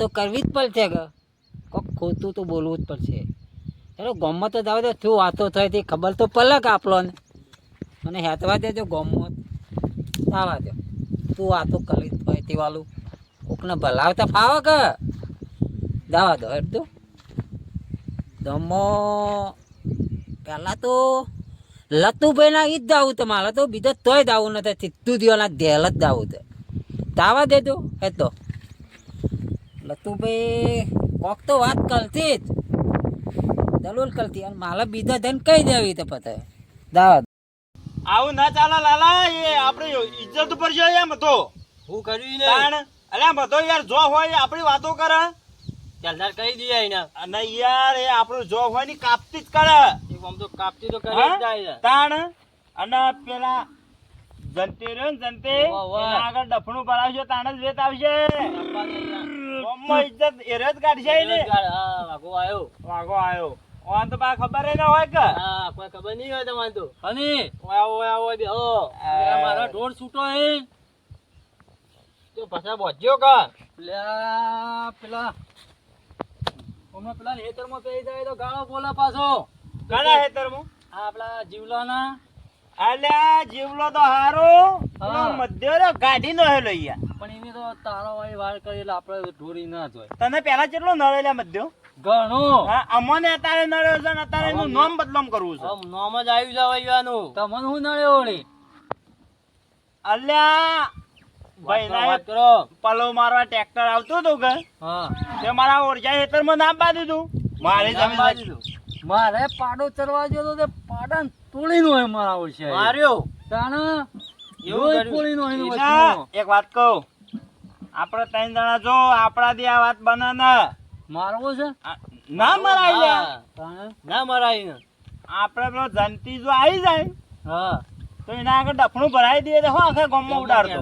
વાતો કરવી જ પડશે કે કોક ખોટું તો બોલવું જ પડશે. ચાલો ગામમાં તો જાવ દે, શું વાતો થાય તે ખબર તો પડે કે આપણને. મને હેતવા દેજો ગામમાં આવવા દો. તું વાતો કરી હોય તે વાલું કોકને ભલાવતા ફાવે કે જવા દો હેઠ. દમો પહેલાં તો લતુભાઈ ના ઈ જ જવું તો મારે તો બીજો તોય જવું નથી. સીધું દિવાના ધેલ જ જવું છે. જવા દેજો હે તો લતુભાઈ કોક તો વાત કરતી જ દલુલ કરતી અને મારે બીજા ધન કહી દેવી તો પતે જવા દો. આવું ના ચાલે લાલા, એ આપણે ઇજ્જત ઉપર છે એમ તો હું કર્યું ને તાણ અલ્યા બધો યાર જો હોય આપણી વાતો કરે ચાલદાર કહી દઈએ એના અને યાર એ આપણું જો હોય ની કાપતી જ કરે. એક આમ તો કાપતી તો કરી જ જાય. તાણ અને પેલા જંતે રહ્યો ને જંતે વાહ, વાહ. એના આગળ ડફણું ભરાવશે તાણ જ વેત આવશે. ગામમાં ઇજ્જત એરે જ કાઢશે ને. હા વાગો આવ્યો. વાગો આવ્યો ઓન તો બા ખબર ના હોય કે હા કોઈ ખબર નહીં હોય તમારે તો હની આવો આવો બેહો મારો ઢોર છૂટો હે તો પાછા બોજ્યો કા પેલા ઓમાં પેલા હેતરમાં પેઈ જાય તો ગાળો બોલે પાછો. ઘણા હેતરમાં આ આપડા જીવલાના અલ્યા જીવલો તો હારો હા. મધ્ય રે ગાડી નો હેલો યાર. પણ એને તો તારો વાળી વાર કરી એટલે આપણે ઢોરી ના જોય તને પેલા કેટલો નળેલા મધ્યો ઘણો હા અમને અત્યારે નળ્યો છે ને અત્યારે એનું નામ બદલામ કરવું છે. નામ જ આવ્યું જવાયું તમને હું નડે ઓળી અલ્યા ભાઈ ના વાત કરો. પલો મારવા ટ્રેક્ટર આવતું હતું કે હા તે મારા ઓરજા હેતરમાં નામ બાંધ્યું હતું મારી નામ જમીન બાંધી દીધું. મારે પાડો ચરવા ગયો તો તે પાડા તોડી નો મારા ઓળશે માર્યો તાણ એવું તોડી નો ઈના, એક વાત કહું આપણે ત્રણ જણા જો આપણાથી આ વાત બને ને મારવો છે ના મરાય લ્યા. તાણ ના મરાય ને આપણે પેલો જંતી જો આવી જાય હા તો એના આગળ ડફણું ભરાઈ દઈએ તો હો આખા ગામમાં ઉડાડતો.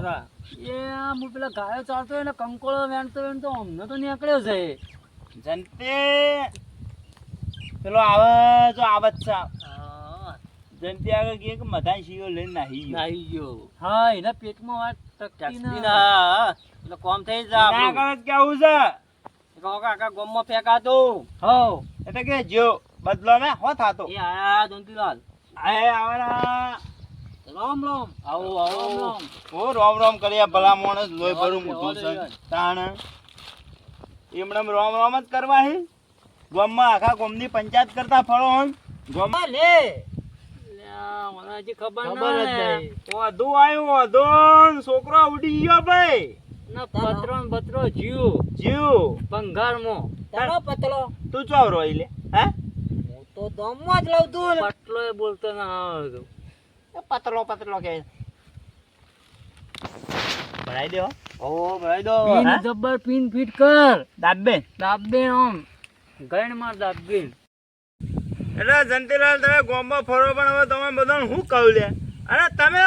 એ હું પેલા ગાયો ચાલતો હોય ને કંકોળો વેણતો અમને તો નીકળ્યો છે જંતે પેલો આવે જો આવત છે જંતી આગળ કે મધાઈ શીઓ લઈને નાહી ગયો. નાહી ગયો હા એના પેટમાં વાત ટકતી ના એટલે કોમ થઈ જા એના આગળ જ કેવું છે કાકા ગોમમાં ફેંકાતો હો એટલે કે જો બદલો ને હો થાતો એ આયા દંતીલાલ આય આવરા રામ રામ આવો આવો ઓ રોમ રોમ કર્યા ભલા માણસ લોહી ભરું મોટું છે તાણ એમણે રોમ રોમ જ કરવા હે ગામમાં આખા ગામની પંચાયત કરતા ફળો હન ગામમાં લે મને હજી ખબર ખબર જ નહીં નહીં ઓધો આવ્યો ઓધો છોકરો ઉડી ગયો ભાઈ ના પત્રો ને બત્રો જીવ જીવ ભંગારમાં તારો પતલો તું ચોવ રોઈ લે હે હું તો દમમાં જ લઉં તું ને. પટલો એ બોલતો ના આવતો પતલો પતલો કે ભરાઈ દે હો ઓ ભાઈ દો પીન જબ્બર પીન ફીટ કર દાબે દાબે આમ ગણ માર દાબે એટલે જંતીલાલ તમે ગામમાં ફરો પણ હવે તમે બધાને શું કહું લે અરે તમે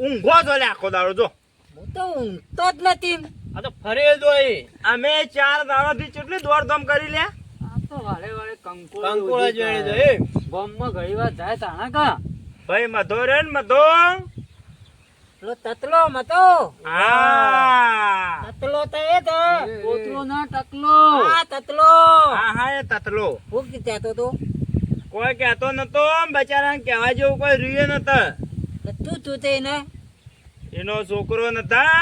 ઊંઘો છો લે આખો દાડો જો હું તો ઊંઘતો જ નથી ને. આ તો ફરે જોઈ અમે 4 દાડાથી કેટલી દોડધામ કરી લે આ તો વાળે વાળે કંકોળ જ વેણે જો એ બોમ્બમાં ઘણી વાર જાય તાણા કા ભાઈ મધો રે ને મધો પેલો તતલો મતો હા તતલો તો એ તો પોતરો ના ટકલો હા તતલો હા એ તતલો હું કહેતો તો કોઈ કહેતો નતો બચારા કહેવા જેવું કોઈ રહ્યું નતા તું તે ને એનો છોકરો નતા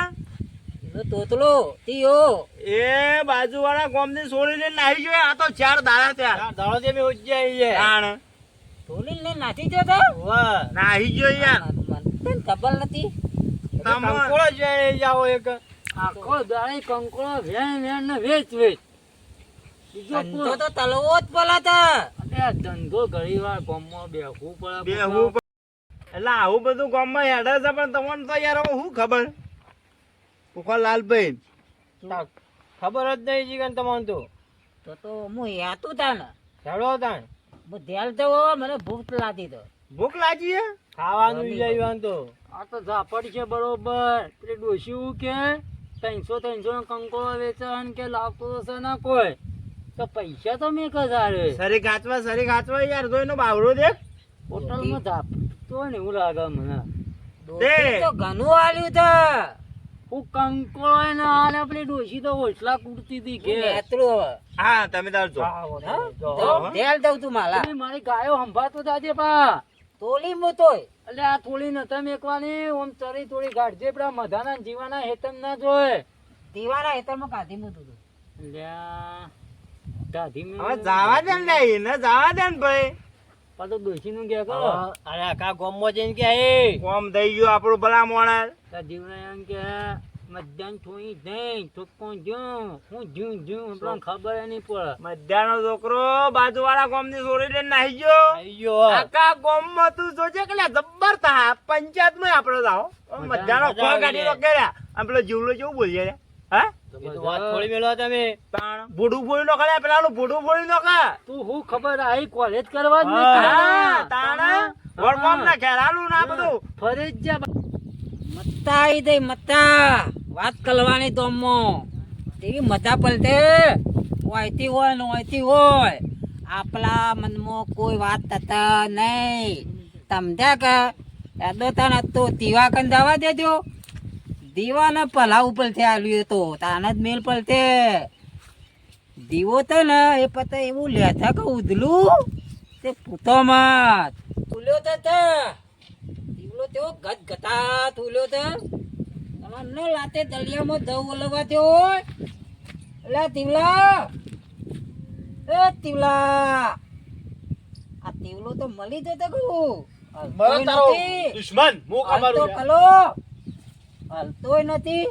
એનો તોતલો તીયો એ બાજુવાળા ગામની છોડીને નાહી ગયો આ તો 4 દાડા ત્યાં દાડો જે મે ઉજ્જે આઈએ તાણ તોલી ને નાથી જતો વાહ નાહી ગયો યાર મને ખબર નથી. કંકોળો જ વેણે જાઓ એક આખો દાડી કંકોળો વેણ વેણ ને વેચ બીજો ધંધો તો તલવો જ પલાતા. અરે ધંધો ઘણી વાર ગામમાં બેહવું પડે બેહવું એટલે આવું બધું ગામમાં હેડે છે પણ તમને તો યાર હવે શું ખબર પુખલાલભાઈ ખબર જ નહીં જીગન તમને તો હું યાતું તા ને હેડો તાણ હું ધ્યાન તો મને ભૂખ લાગી તો ભૂખ લાગી હે ખાવાનું લઈ તો આ તો ઝાપડ છે બરોબર એટલે ડોશી કે 300 નો કંકોળો વેચન કે લાવતો હશે ના કોઈ તો પૈસા તો મેં કજારે સરી ગાચવા યાર જોઈનો બાવડો દેખ હોટલમાં ઝાપતો ને એવું લાગે મને ડોશી તો ઘણું આલ્યું છે હું કંકોળો ને આને પેલી ડોશી તો ઓછલા કૂટતી હતી કે નેતરું હવે. હા તમે તાર જો તો તેલ દઉં તું માલા મારી ગાયો સંભાળતો જાજે પા તોલી મો તોય એટલે આ થોડી નતા મેકવાની ઓમ ચરી થોડી ગાઢજે પેલા મધાના ને જીવાના હેતમ ના જોય દીવાના હેતરમાં કાઢી મૂતું તું. અલ્યા ગાધી મેં હવે જવા દે ને એને જવા દે ને ભાઈ પાછો ડોશી નું કે અરે આખા ગામમાં જઈને કે હે કોમ થઈ ગયું આપણું ભલા મોણા જીવના એમ કે મધ્યાહન થોઈ જઈ ચોખ્ખો જો હું જીવ જીવ આપણને ખબર નહીં પડે મધ્યાનો છોકરો બાજુ વાળા ગામ ની છોડી દે નાહી ગયો આયો આખા ગામ માં તું જોજે કે જબ્બર થા પંચાયત માં આપડે જાઓ મધ્યાનો કોઈ ગાડી નો કર્યા આમ પેલો જીવલો જેવું બોલીએ રે હા એ તો વાત થોડી મેલો તમે તાણ ભૂડું ફોડી નો કરે પેલાનું ભૂડું ફોડી નો કરે તું હું ખબર આઈ કોલેજ કરવા જ હા તાણ વળગામ ના ખેરાલું ના બધું ફરી જ જા મત્તા આવી દઈ મત્તા વાત કરવાની તો તેવી મજા પલટે હોયતી હોય ને હોયતી હોય આપણા મનમાં કોઈ વાત થતા નહીં સમજ્યા કે યાદો તને તો દીવા કન જવા દેજો દીવાને પલા ઉપર થી આવ્યું તો તાને જ મેલ પલટે દીવો તો ને એ પતે એવું લેતા કે ઉધલું તે પૂતો મત ઉલ્યો તો દીવલો તેવો ગત ગતા ઉલ્યો તો તમારે ન લાતે દલિયામાં દવ ઓલવા તે હોય એટલે દીવલા એ દીવલા આ દીવલો તો મળી જતો કહું દુશ્મન હું હાલતો કલો હાલતોય નથી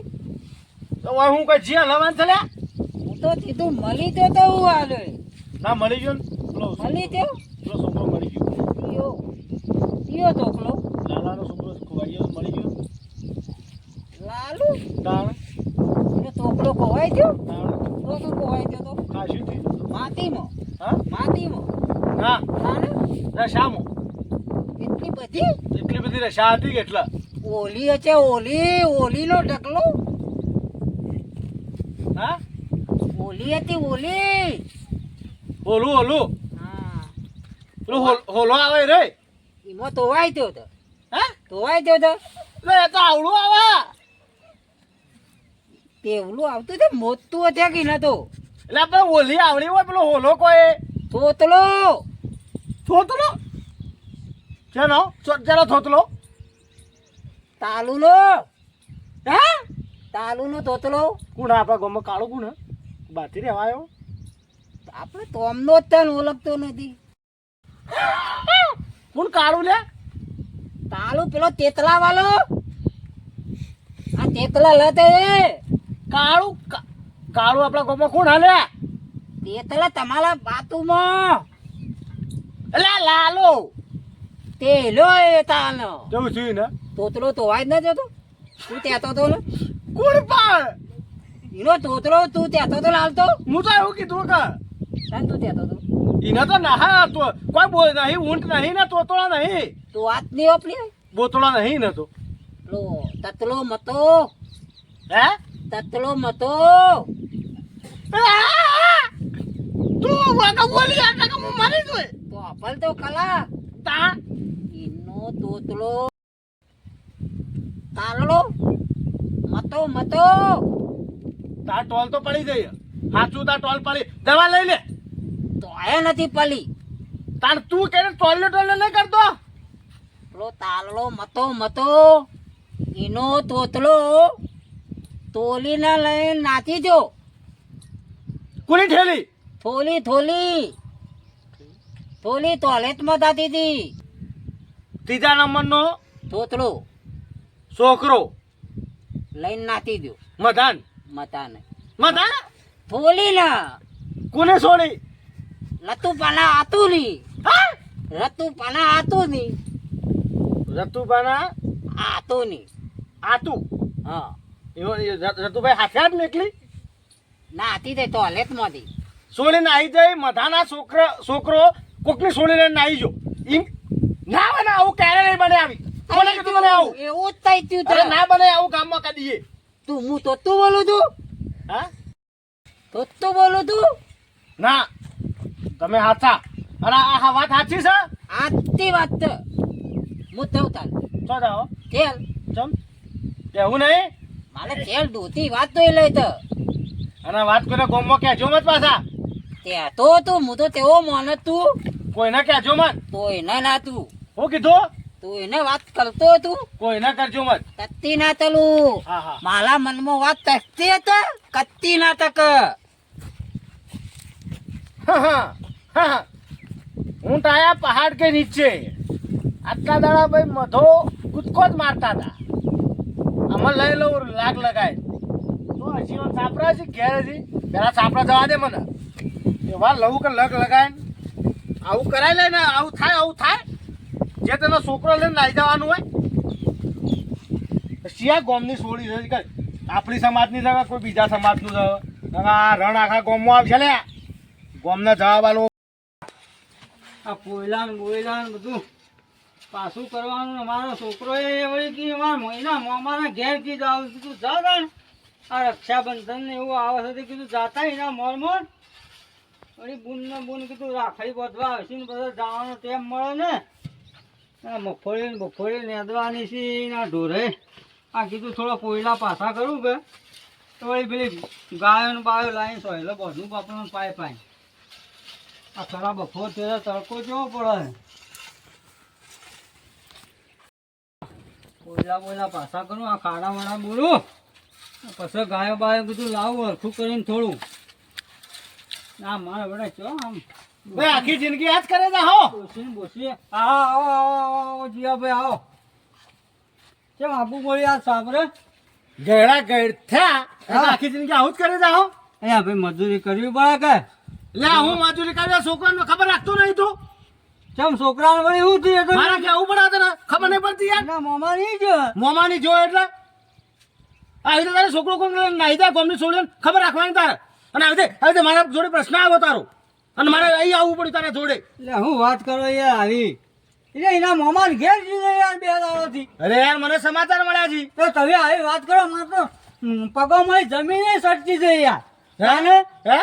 તો હું કઈ જીયા લવાન થલે હું તો સીધું મળી જતો હું હાલે ના મળી ગયો ને પેલો મળી ગયો છોકરો મળી ગયો ઈયો ઢોકલો લાલાનો છોકરો ખોવાઈ ગયો મળી ગયો લાલુ તાણ એનો ઢોકલો ખોવાઈ ગયો તાણ તો શું ખોવાઈ ગયો તો ખાશું થી માટીમાં હા માટીમાં ના તાને રશામો એટલી બધી એટલી બધી રશા હતી કે એટલા ઓલી છે ઓલીનો ઢગલો હા ઓલી હતી ઓલી ઓલું ઓલું હા પેલું હોલો આવે રે એમાં ધોવાઈ ગયો તો હા ધોવાઈ ગયો તો લે એ તો આવડું આવે તેવલું આવતું છે મોતું હતું કે નતો એટલે આપણે ઓલી આવડી હોય પેલો હોલો કોઈ થોતલો થોતલો ચેનો ચેનો થોતલો તાલુનો હા તાલુનો થોતલો કોણ આપણા ગામમાં કાળો કોણ બાથી રહેવા આવ્યો આપણે તો અમનો જ તને ઓળખતો નથી કોણ કાળું લે તાલુ પેલો તેતલા વાળો આ તેતલા લતે કાળું કાળું આપણા ગામમાં કોણ હાલે તેતલા તમારા બાતુમાં એટલે લાલો તેલો એ તાનો જવું છું ને તોતલો તો વાય ન જતો તું ત્યાં તો ને કોણ પણ એનો તોતલો તું ત્યાં તો લાલતો હું તો એવું કીધું કે તને તું ત્યાં તો એને તો નહા તો કોઈ બોલ નહીં ઊંટ નહીં ને તોતળા નહીં તું વાત નહીં આપલી બોતળા નહીં ને તો લો તતલો મતો હે તતલો મતો તું વાકા બોલી આ કે હું મારી દઉં તો અપલ તો કલા તા એનો તોતલો તાલલો મતો મતો તા ટોલ તો પડી જાય સાચું તા ટોલ પડી દવા લઈ લે તો આયા નથી પલી તાર તું કે ટોલ નહીં કરતો પેલો તાલલો મતો મતો એનો તોતલો તોલીને લઈને નાચી જો કોની ઠેલી થોલી થોલી થોલી ટોયલેટમાં થતી હતી ત્રીજા નંબરનો તોતલો છોકરો લઈને નાચી દો મધાન મતાને મધાન થોલી ના કોને છોડી લતુ પાના આતું ની હા રતુ પાના આતું ની રતુબાના આતું ની આતું હા રતુભાઈ હાથ્યા જ ને એકલી નાતી તે ટોયલેટ માંથી સોળી નાહી જાય મધાના છોકરો કોકની સોળીને નાહી જો ઈમ ના બને આવું ક્યારે નહીં બને આવી કોને કીધું બને આવું એવું જ થઈ અરે થયું ના બને આવું ગામમાં કરી દઈએ તું હું તો તું બોલું છું હા તો બોલું તું ના તમે હાચા અને આ વાત સાચી છે આજથી વાત છે હું થયું તાર ચો જાઓ ચાલ ચમ કેવું નહીં હાલે ખેલ દોતી વાત તો એ લઈ તો અને વાત કરીને ગોમમાં કહેજો મત પાછા. તે તો તું હું તો તેવો માને તું કોઈને કહેજો મત. તો એને ના તું હું કીધું? તું એને વાત કરતો તું કોઈને કરજો મત. કત્તી ના તલું હા હા. મારા મનમાં વાત તકતી હતા કત્તી ના તક હા, હા, હા. હું ટાયા પહાડ કે નીચે આટલા દાડા ભાઈ મધો કૂદકો જ મારતા હતા. આમાં લઈ લઉં લાગ લગાય તો હજી વાર સાપરા છે ઘેર હજી પેલા સાપરા જવા દે મને એવા લઉં કે લગ લગાય આવું કરાય લે ને આવું થાય જે તેનો છોકરો લઈને નાઈ જવાનું હોય શિયા ગોમની સોળી છે કે આપણી સમાજની જગા કોઈ બીજા સમાજનું છે આ રણ આખા ગોમમાં આવશે લે ગોમના જવાબ આલો. આ પોયલા ને બોયલા ને બધું પાછું કરવાનું ને મારો છોકરો એ વળી કે મારા મહિના મામાના ઘેર કીધું આવું કીધું જા ને આ રક્ષાબંધન ને એવું આવે છે તે કીધું જાતા એના મોર વળી બુન ને બુન કીધું રાખડી બાંધવા આવશે ને બધા જવાનું ટેમ મળે ને આ મગફળી નેદવાની છે ના ઢોરે આ કીધું થોડા પોયલા પાછા કરું કે તો વળી પેલી ગાયો ને બાયો લાવીને સોયલો બધું બાપડું પાય આ ખરા બફોર ત્યારે તડકો કેવો પડે બોયલા પાછા કરું આ ખાડા વાળા બોલું પછી ગાયો બાયો બધું લાવું હરખું કરીને થોડું ના મારે બધા ચો આમ ભાઈ આખી જિંદગી આ જ કરે છે હો. બોસીએ આવો જીયાભાઈ આવો કેમ આબુ બોલી આ સાંભળે ગયડા ગયડ થયા એટલે આખી જિંદગી આવું જ કરે છે હો. અહીંયા ભાઈ મજૂરી કરવી પડે કે લે હું મજૂરી કર્યા છોકરાને ખબર રાખતો નહીં તું. કેમ છોકરાને વળી એવું થયું તો મારા કેવું પડે તને ખબર નહીં પડતી યાર. ના મામા નહીં જ મોમાની જો એટલે આવી રીતે તારે છોકરો કોણ નાહી દે ગોમની છોડીને ખબર રાખવાની તારે. અને આવી રીતે મારા જોડે પ્રશ્ન આવ્યો તારો અને મારે અહીં આવવું પડ્યું તારા જોડે. એટલે હું વાત કરો યાર આવી એટલે એના મામા ઘેર જઈએ યાર બે દાડાથી અરે યાર મને સમાચાર મળ્યા છે. તો તમે આવી વાત કરો મારે તો પગોમાં જમીન સટકી છે યાર કાને હે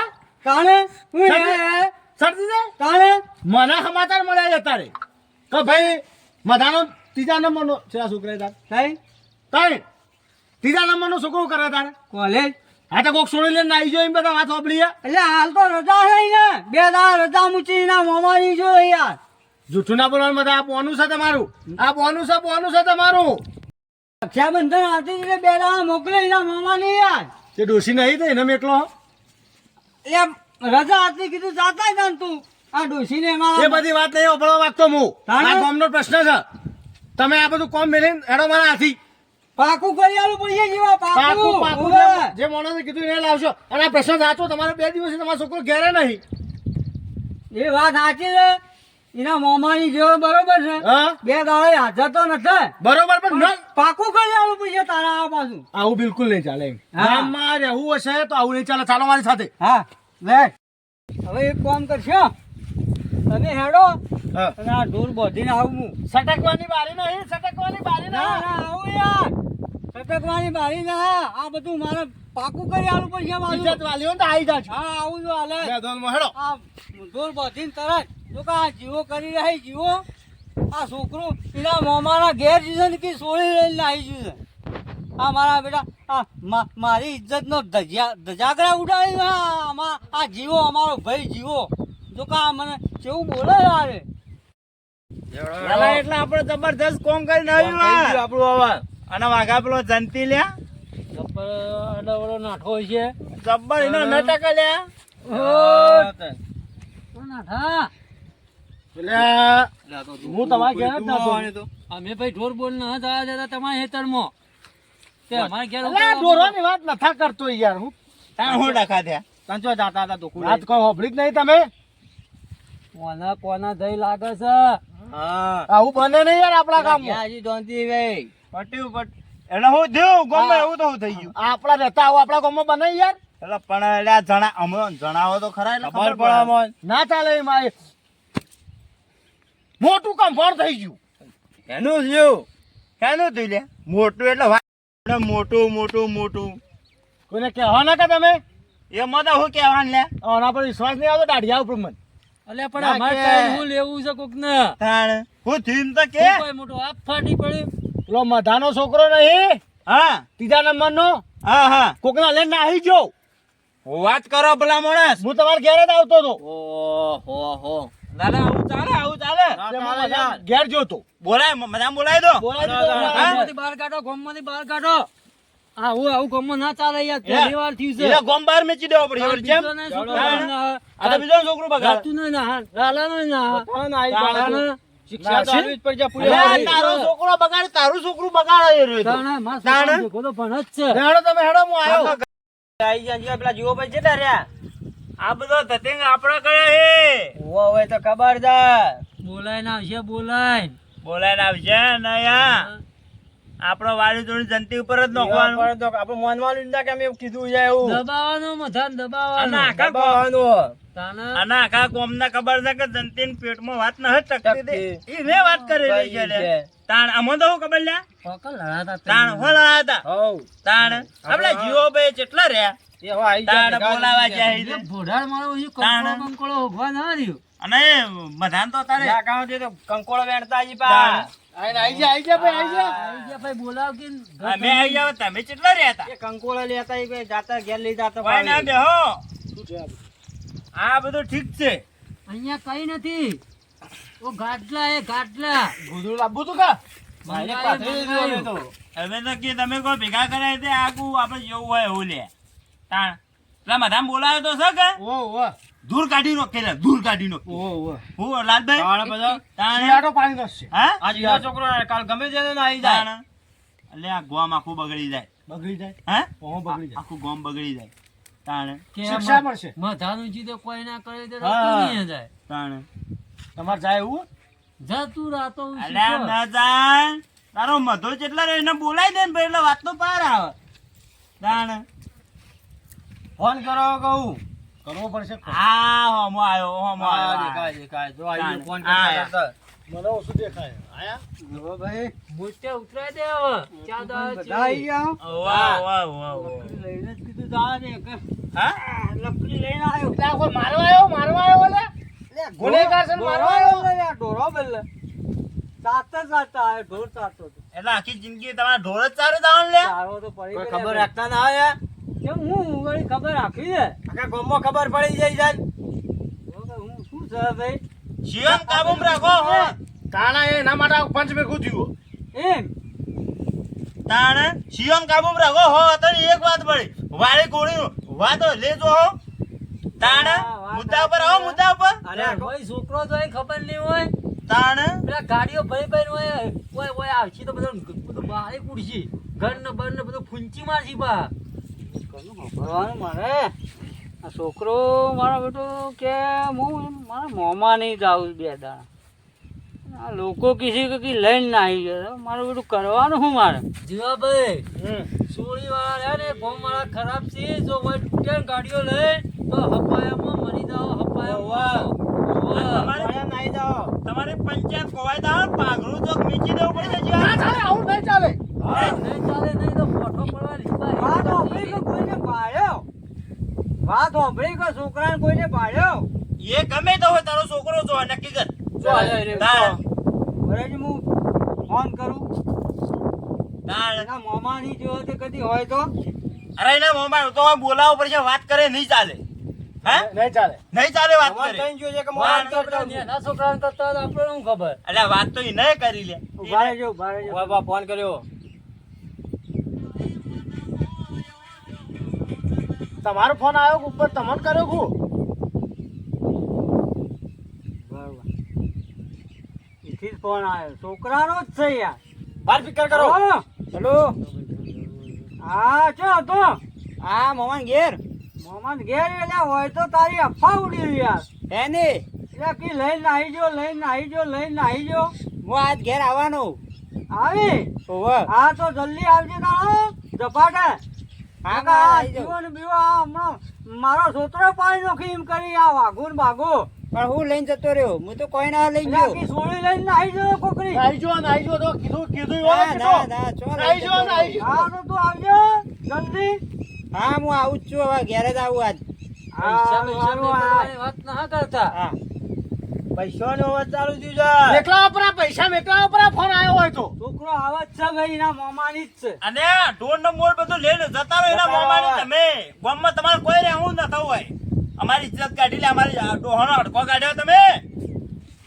કાને હું સરતી જાય કાને મને સમાચાર મળ્યા છે તારે કે ભાઈ મધાનો ત્રીજા નંબરનો છે આ છોકરા તાર કઈ તારે ત્રીજા નંબરનો છોકરો કરે તારે કોલેજ હા તો કોક છોડી લઈને આવી જાય એમ બધા વાત વાપરી એટલે હાલ તો રજા છે ને બે દાડા રજા મૂકી ના મામાની જો યાર જૂઠું ના બોલવાનું બધા આ બોનું છે તમારું આ બોનું છે તમારું. રક્ષાબંધન આવતી એટલે બે દાડા મોકલે એના મામાની યાર તે ડોસી નહીં તો એને એકલો એટલે રજા હતી કીધું જાતા જ ને તું આ ડોશીને એ મારા બધી વાત નહીં ઓપડવા માંગતો હું. તાણે? આ ગામનો પ્રશ્ન છે તમે આ બધું કોમ મેળવીને હેડો મારા હાથી. પાકું કરી આલું પૈસા જેવા પાકું પાકું જે માણસે કીધું એને લાવશો અને આ પ્રશ્ન સાચો તમારે 2 દિવસથી તમારો છોકરો ઘેરે નહીં. એ વાત સાચી છે એના મામાની જેવો બરોબર છે હા બે દાડા હાજર તો નથી બરોબર પણ ન પાકું કરી આલું પૈસા તારા આ બાજુ આવું બિલકુલ નહીં ચાલે એમ. હા. ગામમાં રહેવું હશે તો આવું નહીં ચાલે. ચાલો મારી સાથે. હા લે હવે એક કામ કરશો તમે હેડો હા. અને આ ઢોર બોધીને આવું હું સટકવાની બારી નહીં સટકવાની બારી ના નહીં. ના આવું યાર સટકવાની બારી ના આ બધું મારે પાકું કરી આલું પૈસા બાજુ ઇજ્જત વાલીઓ ને તો આવી જાજો. હા આવું જો હાલે બે ધોલમાં હેડો. આ ઢોર બોધીને તરત જો કે આ જીવો કરી રહી જીવો આ છોકરો એના મોમાના ઘેર જીવન કે સોળી લઈને આવી ગયું છે આ મારા બેટા આ મારી ઇજ્જતનો ધજાગરા ઉડાડી આ જીવો અમારો ભાઈ જીવો જો કે આ મને કેવું બોલે યાર ચાલે એટલે આપણે જબરદસ્ત કોમ કરીને આવ્યું આ. આપણું આવા અને વાઘા પેલો જંતી લ્યા અડવડો નાઠો છે જબ્બર એનો નટક લ્યા નાઠા એટલે હું તમારા ઘેર જ નતો. અમે ભાઈ ઢોર બોલ ના થયા જતા તમારા હેતરમાં તે અમારા ઘેર અલા, આ ઢોરોની વાત નથા કરતો યાર હું. તાણ હું ડખા થયા કંચો જાતા હતા તો વાત કોઈ હોભળી જ નહીં તમે. કોના દઈ લાગે છે હા આવું બને નહીં યાર આપણા ગામમાં. હજી દોંતી ભાઈ પટ્યું પટ એટલે હું થયું ગમે એવું તો હું થઈ ગયું આપણા રહેતા આવું આપણા ગામમાં બને યાર. એટલે પણ એટલે આ જણાવો તો ખરા એટલે ખબર પડે અમને. ના ચાલે એમાં મોટું કંફોડ થઈ ગયું. એનું થયું એનું થયું લ્યા મોટું એટલે મોટું મોટું મોટું કોઈને કહેવા ના કે તમે એ મત હું કહેવાનું લે આના પર વિશ્વાસ નહીં આવતો દાઢિયા ઉપર મને. અલ્યા પણ ના અમારે કે. ટાઈમ હું લેવું છે કોક ને તાણ હું થયું તો કે કોઈ મોટો આપ ફાટી પડ્યું પેલો મધાનો છોકરો નહીં હા ત્રીજા નંબરનો હા હા કોકના લઈને નાહી ગયો. વાત કરો ભલા માણસ. હું તમારા ઘેર જ આવતો હતો. ઓહો દાદા આવું ચાલે આવું ચાલે. તે હું બધા ઘેર ગયો તો. બોલાય મજામાં બોલાય દો. બોલાવી ના, દીધો. ના, હા? ગામમાંથી બહાર કાઢો ગામમાંથી બહાર કાઢો આવું ગામમાં ના ચાલે યાર હે? પહેલી વાર થયું છે એને ગોમ બહાર મેચી દેવો પડે ખબર છે એમ? બીજો ને છોકરો ચાલો. ના, આ તો બીજો છોકરો બગાડ. રાતું નહીં ના, રાલાનો નહીં ના. તાણે શિક્ષા તો ના, આલવી જ પડશે પૂરી અલ્યા, વાળી. તારો છોકરો બગાડે તારું છોકરું બગાડે એ રહ્યો તો. તાણે મારા તાણે? છોકરાનો છોકરો ભણે જ છે. હેડો તમે હેડો હું આવ્યો. આઈ ગયા પેલા જીવો ભાઈ કેટલા રહ્યા આ બધો ધતિંગ આપણા કરે હે. હોય તો ખબર છે બોલાય ના આવશે બોલાય બોલાય આવશે ને યા આપણો વાળી જોડી જંતી ઉપર જ નોખવાનું. આપણે માનવાનું કે અમે કીધું છે એવું દબાવવાનું મથાન અને દબાવવાનું આખા દબાવવાનું તાને અને આખા કોમને ખબર છે કે જંતીન પેટમાં વાત ન ટકતી દે ઈને વાત કરેલી છે લે. તાણ અમને તો શું ખબર લ્યા પકડ લડાતા તાણ હોલા હતા હવ તાણ આપડા જીવો ભાઈ કેટલા રહ્યા એ હવે આઈ તાણ ગયા બોલાવા જાય છે. ભોડાડ મારો હજી તાણે. કંકોળો હોગવા ના રહ્યું અને બધાને તો તારે તો કંકોળો વેણતા હજી તાણ. આઈ જા ભાઈ આઈ જા. આઈ ગયા ભાઈ બોલાવ કે અમે આવી જાવ તમે કેટલા રહ્યા હતા એ કંકોળો લેતા ઈ ભાઈ જાતા ઘેર લઈ જાતા ભાઈ ના બેહો શું છે આ? આ બધું ઠીક છે. અહીંયા કઈ નથી ઓ ગાટલા એ ગાટલા ગોધડું લાવવું તું કા? ભાઈને પાથરી દીધું અમે તો. હવે તો કે તમે કોઈ ભેગા કરાય તે આગું આપણે જેવું હોય એવું લે તાણ પેલા મધામ બોલાયો તો છે કે ઓહો દૂર કાઢી નાખે લે દૂર કાઢી નાખે ઓહો. હું લાલભાઈ તાણ શિયાળો પાણી કરશે. હા આ જીવા છોકરો કાલ ગમે તે ને આવી જાય તાણ એટલે આ ગોમ આખું બગડી જાય બગડી જાય. હે ઓહો બગડી જાય. આખું ગોમ બગડી જાય તાણ શિક્ષા મળશે. મધાનું જી તો કોઈ ના કરે તો હા. રાતું નહીં જાય તાણ તમારે જાય એવું? જા તું રાતો અલ્યા ના જાય તારો મધો જેટલા રે એને બોલાય દે ને ભાઈ એટલે વાત તો પાર આવે તાણ ફોન કરો કહું કરવો પડશે. હા હોમો આવ્યો દેખાય જો તાણ. ફોન આયા. કરતા મને ઓછું દેખાય. આયા? જો ભાઈ મુસ્તે ઉતરાય દે હવે ચા દા બધા આઈ ગયા? વાહ વાહ વાહ વાહ. લઈને જ કીધું જા ને કે હા લકડી લઈને આવ્યો એટલે આ કોઈ મારવા આવ્યો લે? ગુનેગાર છે ને મારવા આવ્યો? ઢોરો બદલ સાતા આવ્યો ઢોર સાતો એટલે આખી જિંદગી તમારા ઢોર જ ચારે દાવાનું લે તારો તો પડી ખબર રાખતા ના આવે કેમ હું વળી ખબર રાખી છે આખા ગામમાં ખબર પડી જાય જાય હું શું છે ભાઈ શિવમ કાબુમાં રાખો હો તાણા એના માટે આ પંચ ભેગું થયું. એમ તાણ શિવમ કાબુમાં રાખો હો તો એક વાત પડી વાળી ગોળી વાતો લેજો હો તાણ મુદ્દા ઉપર આવો મુદ્દા ઉપર અરે કોઈ છોકરો તો એ ખબર નહીં હોય તાણ પેલા ગાડીઓ ભરી ભરી હોય આવશે તો બધું બારે કુડશે ઘર ને બર ને બધું ફૂંચી મારશે બા ભરવાનું મારે આ છોકરો મારો બેટો કે હું મારા મોંમાં નહીં જાઉં બે દાડા આ લોકો કીધી કે લઈને ના આવી ગયો મારું બેટું કરવાનું શું મારે જીવા ભાઈ સોળી વાળા રહ્યા ને ફોર્મ વાળા ખરાબ છે જો કોઈ તૂટે ગાડીઓ લઈ તો હપાયામાં મરી જાઓ હપાયામાં તમારે પંચાયત કોવાય દાવ પાઘરું તો મીચી દેવું પડશે ના ચાલે, આવું નહીં ચાલે. નહીં ચાલે નહીં તો ફોટો પડવા લીધા વાત સાંભળી કે કોઈને પાડ્યો વાત સાંભળી કે છોકરાને કોઈને પાડ્યો એ ગમે તો હોય તારો છોકરો જો નક્કી કર તાણ બરાબર હું ફોન કરું તાણ એના મોમાં નહીં જોયો તે કદી હોય તો અરે ના મોમાં તો બોલાવો પડશે વાત કરે નહીં ચાલે હે નહીં ચાલે. નહીં ચાલે વાત કરે વાત કરતા નાના છોકરાને કરતા હોય તો આપણે શું ખબર એટલે વાત તો એ નહીં કરી લે ઉભા રહેજો ઉભા રહેજો ફોન કર્યો તમારો ફોન આવ્યો કે ઉપર તમને કર્યો કુ? બરાબર એથી જ ફોન આવ્યો છોકરાનો જ છે યાર બાર ફિકર કરો હા હેલો હા ચો હતો હા મોમાન ઘેર મોહમ્મદ ઘેર એટલે હોય તો તારી અફવા ઉડી યાર હે ને એટલે કી લઈને નાહી જો લઈને નાહી જો લઈને નાહી જો હું આજ ઘેર આવવાનો આવી ઓવર હા તો જલ્દી આવજે તારો ઝપાટે હા, કાકા, આ આવી જાઉં. જીવો ને બીવો આ હમણાં મારો છોતરો પાડી નાખી એમ કરી આ વાઘો ને ભાગો પણ હું લઈને જતો રહ્યો હું તો કોઈ ના લઈ એટલે આખી સોળી લઈને નાહી જો કોકરી નાઈ જો તો કીધું એવું કીધું. નાઈ જો. હા તો તું આવજો જલ્દી હા હું આવું જ છું હવે ઘેર જ આવું આજ હા પૈસા સારું, આ. વાત ના કરતા હા પૈસાનો અવાજ ચાલુ થયું છે. મેકલા વપરા પૈસા મેકલા વપરા ફોન આવ્યો હોય તો છોકરો આવા જ છે ભાઈ એના મોમાની જ છે. અને ઢોર નો મોડ બધું લઈને જતા રહો એના મોમાને તમે ગામમાં તમારે કોઈ રહેવું ન થવું હોય. અમારી ઇજ્જત કાઢી લે, અમારી ડોહાનો અડકો કાઢ્યો તમે.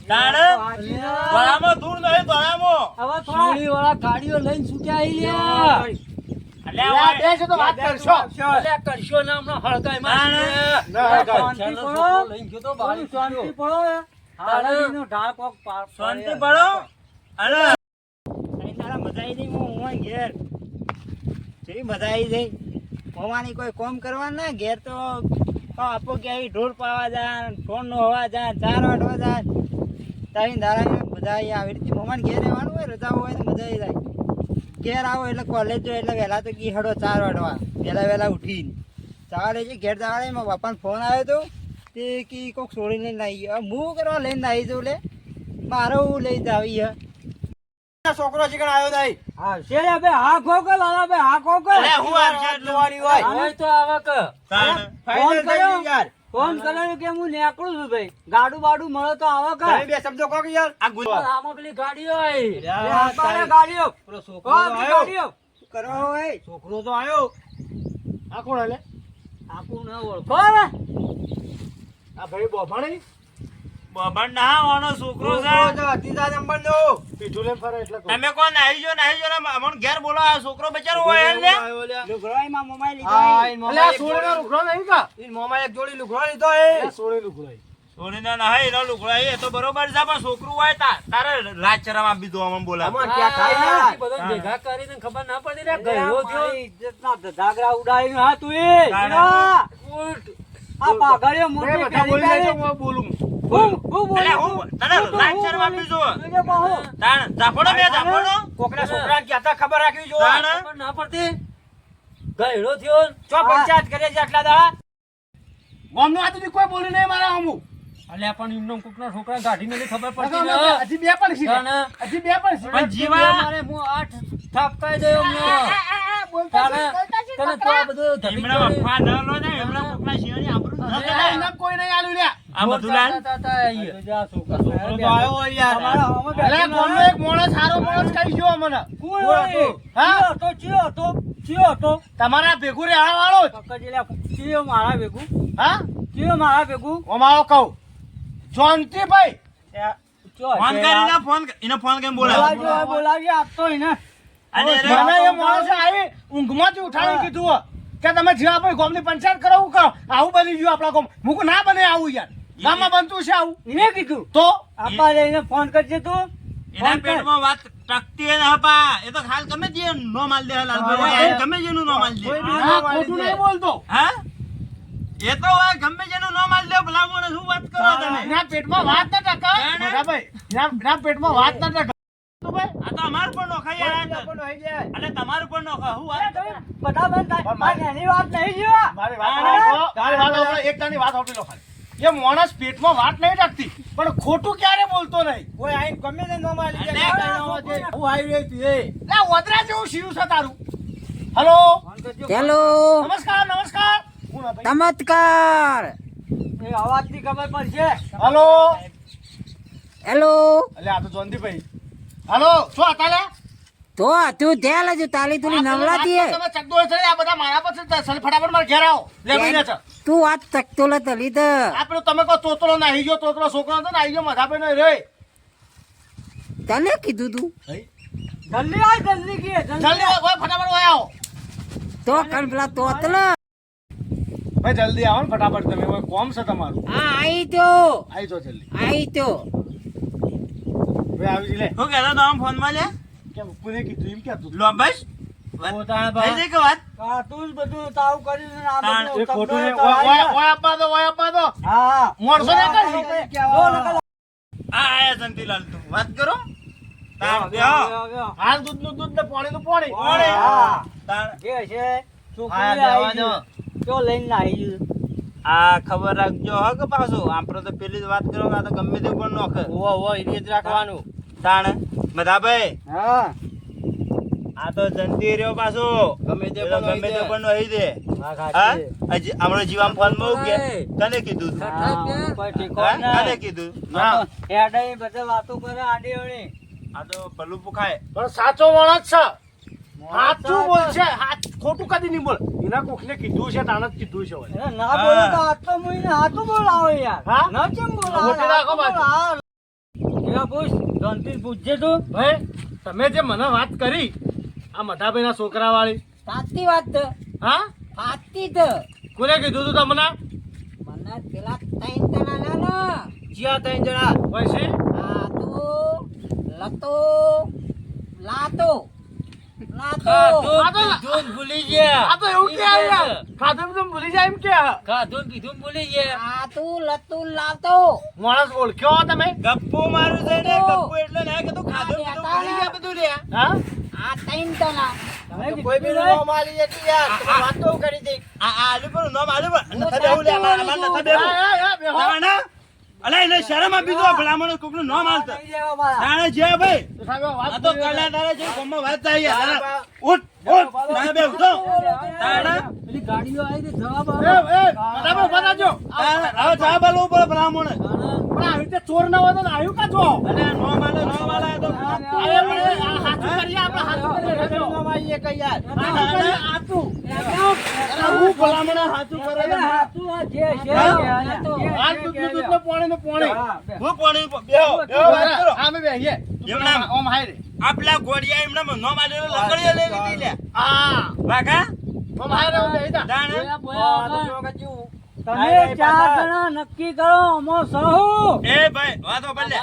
તાણ ધોળામાં દૂર નહીં, ધોળામાં. હવે થોડી વાળા ગાડીઓ લઈને છૂટ્યા આઈ લ્યા. એટલે આ આ બે છે તો વાત કરશો અલ્યા કરશો ના હમણાં હળગાઈ મારશે. ના, હળગાઈ. શાંતિ પડો. લઈને ગયો તો બારી શાંતિ પડો. હાલાજીનો ઢાળ કોક શાંતિ પડો. અને મજા આવી ગઈ. હું ઘેર જેવી મજા આવી ગઈ. હોવાની કોઈ કોમ કરવા ના ઘેર તો આપો કે આવી ઢોર પાવા જાય, ઢોર નો હોવા જાય, ચાર વાટવા જાય. તારી દાડા મજા આવી. આવી રીતે મોમાન ઘેર રહેવાનું હોય, રજા હોય તો મજા આવી જાય. ઘેર આવો એટલે કોલેજ જો એટલે વહેલા તો કી હડો 4 વાટવા, વહેલા ઉઠીને સવારે જે ઘેર જવા મારા બાપાનો ફોન આવ્યો હતો તે કી કોક છોડીને લઈને આવી ગયો. હું કરવા લઈને આવી જાઉં લે મારો હું લઈ જાવી હે. છોકરો શીખણ આવ્યો નહીં. હા શેરે બે હા ખોકો લાલા બે હા ખોકો. હું આવશે એટલું હોય તો આવા કે ફોન કર્યો. ફોન કર્યો કે હું નીકળું છું ભાઈ. ગાડું બાડું મળે તો આવા કે. બે શબ્દો કહો કે યાર. આ આમાં પેલી ગાડીઓ આવી. યાર, આપણા ગાડીઓ. છોકરો ગાડીઓ. કરો હોય. છોકરો તો આવ્યો. આ કોણ હાલે આપું ના ઓળખો ને. આ ભાઈ બોભાણી બબન ના ઓનો છોકરો છે. ત્રીજા નંબર નો પીઠું લઈને ફરે એટલે કહું. તમે કોણ આવી જો ને અમન ઘેર બોલો. આ છોકરો બચારો હોય ને લુગડાઈમાં મોબાઈલ લીધો. અલે આ સોળીનો લુગડો નહીં કા મોબાઈલ એક જોડી લુગડો લીધો એ. આ સોળી લુગડાઈ છોડીને ના એનો લુગડાઈ એ તો બરોબર છે પણ છોકરું હોય તારે રાજ ચરમ આપી દો અમન બોલા. આ બધા ભેગા કરીને ખબર ના પડી રે ગયો થયો. ઇજ્જતના ધધાગરા ઉડાડીને હા તું એ. ઉઠ. આ પાઘડીઓ મોટી બધા બોલી જાય છે, પેલી હું બોલું હું બોલું. એટલે હું તને રાજ ચરમ આપી દો. તુજે બહુ. તાણ જાફોડો બે જાફોડો. કોકના છોકરાને કહેતા ખબર રાખવી જો. તાણ. ખબર ના પડતી. ગયડો થયો. ચો પંચાયત કરે છે આટલા દાડા. ગામનો આ તો કોઈ બોલી નહીં મારા હમું અલ્યા પણ એમનો કોકના છોકરા ગાઢી મેલી ખબર પડતી ન. હજી બે પણ છે તાણ. હજી બે પણ છે પણ જીવા મારે હું 8 થાપકાઈ દયો અમને. તાણે તને તો આ બધું ધબી એમણા વફા ન લો ને એમણા કોકના શિયાની આબરૂ ન આ કરાય. ઇનામ કોઈ નહીં આલ્યું લ્યા આ બધુલાલ છોકરો તો આવ્યો હોય યાર. અલે ગામનો એક માણસ સારો માણસ કહી ગયો મને કોણ હતો? હા? ચિયો હતો? ચિયો હતો? તમારા ભેગું રહેવા વાળો જ. પકડેલા ચિયો મારા ભેગું. હા ચિયો મારા ભેગું. ઓમાવો કહું જોનતીભાઈ ચો ફોન કરીને ફોન કરીને બોલાવો. બોલાવજો આપતો એને. અને મને એ માણસે આવી ઊંઘમાંથી ઉઠાડી કીધું હો કે તમે જ્યાં ભાઈ ગામની પંચાયત કરો હું કરો આવું બની ગયું આપણા ગામ મૂકું ના બને આવું યાર ગામમાં બનતું છે આવું એને કીધું તો આપા લઈને ફોન કરજે તું. એના પેટમાં વાત ટકતી હે ને હપા. એ તો ખાલ ગમે તે નો માલ દે લાલભાઈ. ગમે જેનું નો માલ દે. આ ખોટું નહીં બોલતો હા એ તો હોય ગમે જેનું નો માલ દે ભલામણ શું વાત કરો તમે. એના પેટમાં વાત ના ટકા મોટાભાઈ એના પેટમાં વાત ના ટકા તો ભાઈ આ તો અમાર પર નોખાઈ આયા અને તમાર પર નોખા હું વાત કરું. બધા બંધ થાય. એની વાત નહીં જીવા. મારી વાત સાંભળો. તારી વાત સાંભળો. એક તારી વાત સાંભળી લો ખાલી. એ માણસ પેટમાં વાત નહીં રાખતી પણ ખોટું ક્યારે બોલતો નહીં કોઈ આઈ ગમે તે નો માલી અલે, હું આવી રહી તું એ. લે ઓદરા જેવું શિવ છે તારું હેલો હેલો નમસ્કાર નમસ્કાર હું ના ભાઈ ચમત્કાર. એ અવાજથી ખબર પડશે. હેલો હેલો અલે આ તો જોનતીભાઈ હેલો શું હતા લે તો તું ધ્યાન લેજો તાલી તુલી નવલાતી હે. તમે ચકદોળ છે આ બધા મારા પાસે ફટાફટ મારા ઘેર આવો લે ભાઈ છે તું વાત તકતો લે તલી તો આ પેલો તમે કહો તોતરો નાહી ગયો તોતરો છોકરો હતો ને આવી ગયો મધાભાઈ નો રે તને કીધું તું જલ્દી આવ જલ્દી કે જલ્દી ઓય ફટાફટ ઓય આવો તો કણ પેલા તોતલા ભાઈ જલ્દી આવો ને ફટાફટ તમે ઓય કોમ છે તમારું હા આઈ તો આવી જાઓ જલ્દી આઈ તો ભાઈ આવી લે શું કહેતો તો આમ ફોન માં લે કેમ કોને કીધું એમ ક્યાં તું લો બસ પોતાના થઈ જાય કે વાત. હા તું જ બધું તાવ કર્યું છે ને આ તાણ. બધું એ ખોટું શબ્દો નહીં. તો ઓય આવી ઓય આપવા દો ઓય આપવા દો હા મોણસો ને કરી જો નકલ. આ આયા જંતીલાલ તું વાત કરો. તાણ જો, બેહો. જો, જો. હાલ દૂધનું દૂધ ને પાણીનું પાણી પાણી. હા. તાણ. જે છે છોકરી આયા આવી બેહવા ગયું. જો લઈને આવી ગયું. આ ખબર રાખજો હો કે પાછું આપણે તો પેલી જ વાત કરો કે આ તો ગમે તે ઉપર નોખે. એ જ રાખવાનું. તાણ મધાભાઈ હા આ તો જંતી રહ્યો પાછો ગમે તે પેલો પણ ગમે તે હોય પણ હોય દે હા હજી હમણાં જીવામ ફોનમાં ઉગ ગયા તને કીધું તું કોઈ ઠીકો હા? ના. તને કીધું હા. હેડે બધે વાતો કરે આડી અવળી. આ તો ભલું પુખાય પણ સાચો માણસ છે સાચું બોલશે ખોટું કદી નહીં બોલ એના કોકને કીધું છે તાણે જ કીધું છે વળી. એને ના બોલે તો આટલો મુઈને હાથું બોલાવો યાર. હા? ના કેમ બોલાવો? ખોટી રાખો બાજુ. એવા પૂછ, શાંતિથી પૂછજે તું. ભાઈ તમે જે મને વાત કરી આ મધાભાઈના છોકરા વાળી સાચી વાત છે. હા સાચી છે. કોને કીધું તું તમને મને પેલા ત્રણ જણા ના જ્યાં ત્રણ જણા. પછી આતો લતો લાતો લાતો ખાધું કીધું ને ભૂલી ગયા. આ તો એવું કે યાર ખાધું તો ભૂલી જાય એમ કે ખાધું ને કીધું ને ભૂલી ગયા. આતું લતુ લાતો માણસ ઓળખ્યો તમે ગપ્પુ મારું છે ને ગપ્પુ એટલે ના કે તું ખાધું પીધું ભૂલી ગયા બધું રે હા આ ત્રણ જણા તમે કોઈ બી નામ આલી જતી યાર. તમે વાત તો કરી હતી. આ આલુ પર નામ આલુ પર નતા બેહું લે અમાર નતા બેહું બેહો. તાણા અલે એને શરમ આપી દો ભલામણો કોકનું નામ આલતા નહીં દેવા મારા. તાણે જે ભાઈ તો સાહેબ વાત આ તો કલા તારે જે ગમમાં વાત થાય યાર ઉઠ ઉઠ તાણે બે ઉઠો તાણે પેલી ગાડીઓ આવી હતી, જવાબ એ આલો. તમે બતાજો હવે ચા બાલવું પડે ભલામણ પણ આવી રીતે ચોર ના હોય તો આવ્યું કા જો અને નામ આલે તો અરે પણ આ હાથું કરીએ આપણે હાથું કરીએ રજો. નામ આલીએ કઈ યાર. હાથું કરીએ આતું. અરે હું ભલામણ હાચું કરે અરે હાથું આ જે છે હા? કે આયા. હાથ દૂધનું દૂધ ને પોણી નું પોણી. હા, બે. હું પાણી બેહો બેહો વાત કરો હા, અમે બેહીએ. એમના ઓમ હાય રે. આપલા ગોડિયા એમના નામ આલેલો લકડીઓ લઈ લીધી લે હા વાકા ઓમ હાય રે ઓમ બેહી જા. તાણે આ તો જો કે જેવું. તમે ચાર જણા નક્કી કરો અમો સહુ. એ ભાઈ વાતો બદલે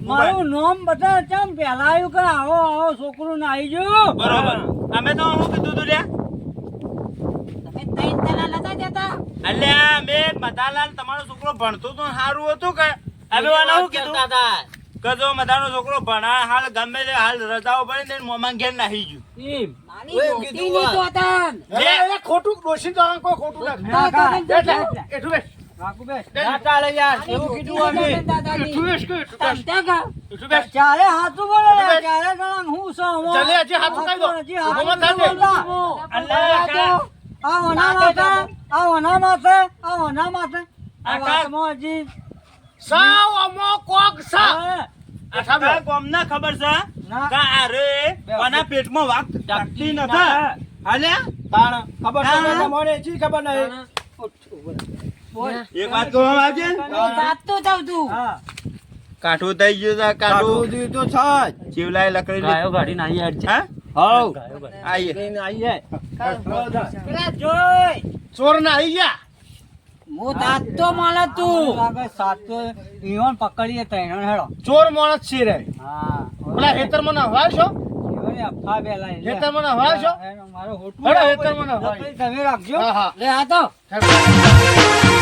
મારું નામ બધા ચમ પેલા આવ્યું કે આવો આવો છોકરું ને આવી ગયું. બરોબર અમે તો હું કીધું તું લે તમે ત્રણ જણા નતા જતા અલ્યા મે મધાલાલ તમારો છોકરો ભણતો તો સારું હતું કે હવે વાલા હું કીધું કે જો મધાનો છોકરો ભણા હાલ ગમે તે હાલ રજાઓ પડી ને મોમાં ઘેર નાહી ગયું એમ. નાની મોટી ની તો હતા અરે, એ ખોટું ડોશી જવાનું કોઈ ખોટું નથી. કાકા, બેઠ, એઠું બેઠ. કાકુ બેસ. ના ચાલે યાર. એવું કીધું અમે. એઠું બેઠ, એઠું બેઠ. દાદા એઠું બેઠ. ચારે હાથું બોલે ને, બેસ. ચારે જણા હું છું અમો. ચાલે, હજી હાથું કરી દો. હજી હાથું ઉભો થા નથી દે. બોલતા. અલ્યા કા આ ઓના માથે, આ ઓના માથે, આ ઓના માથે. આ આ કા- વાતમાં હજી સાવ અમો કોક સા. હા. આ સાંભળો. આ ગામના ખબર છે ના. કે અરે કોના પેટમાં વાઘ ચાકતી નતા હાલ્યા ખબર હા. નથી મને હજી ખબર નહીં. બોલ. એક વાત કહેવા આવજે વાત તો જાવ તું હા. કાઠું થઈ ગયું છે કાઠું તો છે જ. ચીવલાય લકડી ગાડી ના યાર છે. હા હાઉ. આઈએ પેલા જોઈ ચોર ના આવી ગયા. હું દાંત તો મળે તું લાગે સાતો ઈવન પકડીએ તૈણ હેડો. ચોર માણસ છે રે. હા. પેલા હેતરમાં ના હવાય છો? ઈવન અફા બેલા લે. હેતરમાં ના હવાય છો? મારો હોટલું હેડો, રાખો. હેતરમાં ના હોય. તમે રાખજો. હા હા લે આ તો હેડો.